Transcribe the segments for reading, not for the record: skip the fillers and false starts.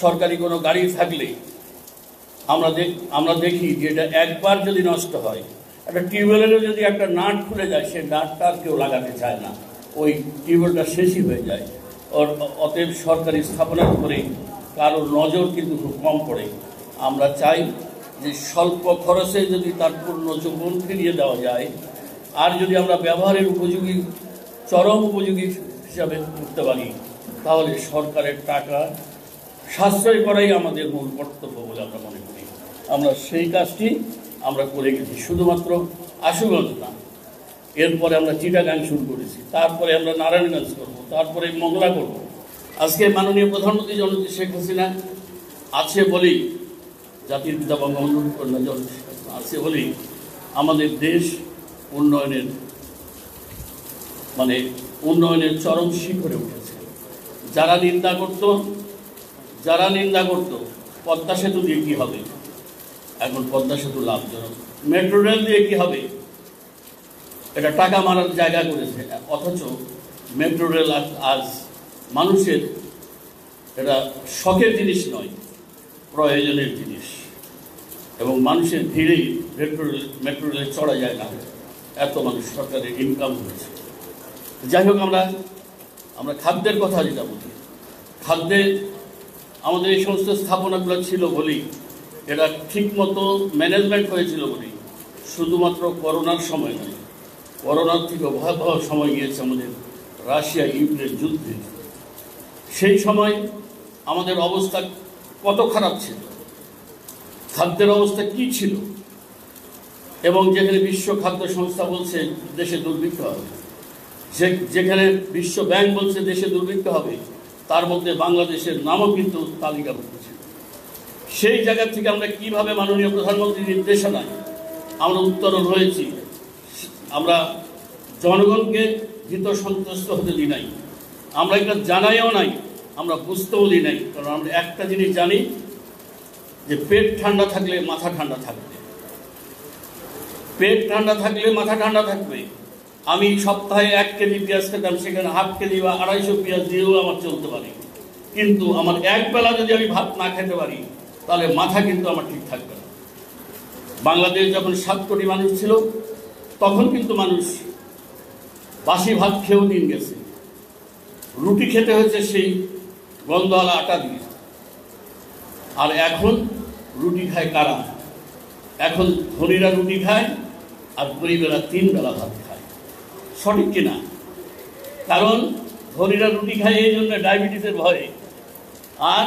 সরকারি কোনো গাড়ি থাকলে আমরা দেখি যে এটা একবার যদি নষ্ট হয়, একটা টিউবওয়েলেরও যদি একটা নাট খুলে যায়, সে নাটটা আর কেউ লাগাতে চায় না, ওই টিউবওয়েলটা শেষই হয়ে যায়। অতএব সরকারি স্থাপনার উপরে কারোর নজর কিন্তু খুব কম পড়ে। আমরা চাই যে স্বল্প খরচে যদি তার পূর্ণ যৌবন ফিরিয়ে দেওয়া যায়, আর যদি আমরা ব্যবহারের উপযোগী, চরম উপযোগী হিসাবে করতে পারি, তাহলে সরকারের টাকা সাশ্রয় করাই আমাদের মূল কর্তব্য বলে আমরা মনে করি। আমরা সেই কাজটি আমরা করে গেছি, শুধুমাত্র আশুগঞ্জ না, এরপরে আমরা চিটাগাং শুরু করেছি, তারপরে আমরা নারায়ণগঞ্জ করব, তারপরে মংলা করব। আজকে মাননীয় প্রধানমন্ত্রী জননেত্রী শেখ হাসিনা আছে বলেই, জাতির পিতা বঙ্গবন্ধুর কন্যা জননেত্রী আছে বলেই আমাদের দেশ উন্নয়নের চরম শিখরে উঠেছে। যারা নিন্দা করত পদ্মা সেতু দিয়ে কী হবে, এখন পদ্মা সেতু লাভজনক। মেট্রো রেল দিয়ে কী হবে, এটা টাকা মারার জায়গা করেছে। অথচ মেট্রো রেল আজ মানুষের এটা শখের জিনিস নয়, প্রয়োজনের জিনিস, এবং মানুষের ভিড়েই মেট্রো রেলে চড়া যায় না, এত মানুষ সরকারের ইনকাম হয়েছে। যাই হোক, আমরা খাদ্যের কথা যেটা বলি, খাদ্যে আমাদের এই সমস্ত স্থাপনাগুলো ছিল বলেই, এটা ঠিকমতো ম্যানেজমেন্ট হয়েছিল বলেই, শুধুমাত্র করোনার সময় নয়, করোনার থেকে ভয়াবহ সময় গিয়েছে আমাদের রাশিয়া ইউক্রেন যুদ্ধে। সেই সময় আমাদের অবস্থা কত খারাপ ছিল, খাদ্যের অবস্থা কি ছিল, এবং যেখানে বিশ্ব খাদ্য সংস্থা বলছে দেশে দুর্ভিক্ষ হবে, যেখানে বিশ্ব ব্যাংক বলছে দেশে দুর্ভিক্ষ হবে, তার মধ্যে বাংলাদেশের নামও কিন্তু তালিকাভুক্ত ছিল। সেই জায়গা থেকে আমরা কিভাবে মাননীয় প্রধানমন্ত্রীর নির্দেশনায় আমরা উত্তরণ হয়েছি, আমরা জনগণকে ভীত সন্ত্রস্ত হতে দিই নাই, আমরা এটা জানাইও নাই, আমরা বুঝতেও দিই নাই। কারণ আমরা একটা জিনিস জানি যে পেট ঠান্ডা থাকলে মাথা ঠান্ডা থাকবে, পেট ঠান্ডা থাকলে মাথা ঠান্ডা থাকবে। আমি সপ্তাহে 1 কেজি পেঁয়াজ খেতাম, সেখানে ½ কেজি বা 250 পেঁয়াজ দিয়েও আমার চলতে পারে, কিন্তু আমার একবেলা যদি আমি ভাত না খেতে পারি, তাহলে মাথা কিন্তু আমার ঠিক থাকবে না। বাংলাদেশ যখন 7 কোটি মানুষ ছিল, তখন কিন্তু মানুষ বাসি ভাত খেয়েও দিন গেছে, রুটি খেতে হয়েছে সেই গন্ধওয়ালা আটা দিয়ে। আর এখন রুটি খায় কারা? এখন ধনীরা রুটি খায় আর গরিবেরা 3 বেলা ভাত খায়। সঠিক কিনা? কারণ ধনীরা রুটি খায় এই জন্য ডায়াবেটিসের ভয়ে, আর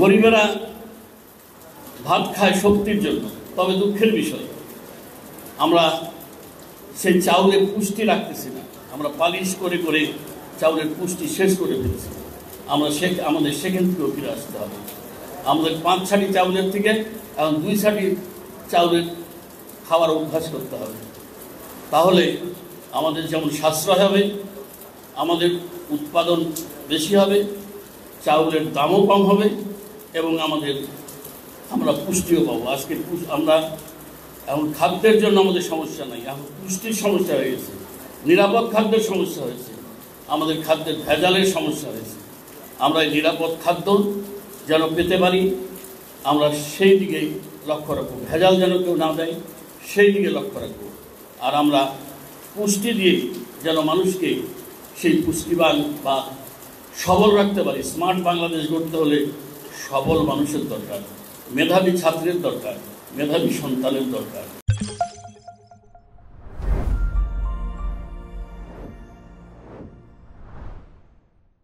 গরিবেরা ভাত খায় শক্তির জন্য। তবে দুঃখের বিষয়, আমরা সেই চাউলে পুষ্টি রাখতেছি না, আমরা পালিশ করে করে চাউলের পুষ্টি শেষ করে ফেলছি। আমাদের সেখান থেকেও ফিরে আসতে হবে। আমাদের 5 ছাটি চাউলের থেকে এখন 2 ছাটি চাউলের খাওয়ার অভ্যাস করতে হবে। তাহলে আমাদের যেমন সাশ্রয় হবে, আমাদের উৎপাদন বেশি হবে, চাউলের দামও কম হবে, এবং আমরা পুষ্টিও পাবো। আজকে আমরা এখন খাদ্যের জন্য আমাদের সমস্যা নাই, এখন পুষ্টির সমস্যা হয়ে গেছে, নিরাপদ খাদ্যের সমস্যা হয়েছে, আমাদের খাদ্যের ভেজালের সমস্যা হয়েছে। আমরা এই নিরাপদ খাদ্য যেন পেতে পারি, আমরা সেই দিকেই লক্ষ্য রাখবো। ভেজাল যেন কেউ না দেয়, সেই দিকে লক্ষ্য রাখবো। আর আমরা পুষ্টি দিয়ে যেন মানুষকে সেই পুষ্টিবান বা সবল রাখতে পারি। স্মার্ট বাংলাদেশ গড়তে হলে সবল মানুষের দরকার, মেধাবী ছাত্রের দরকার, মেধাবী সন্তানের দরকার।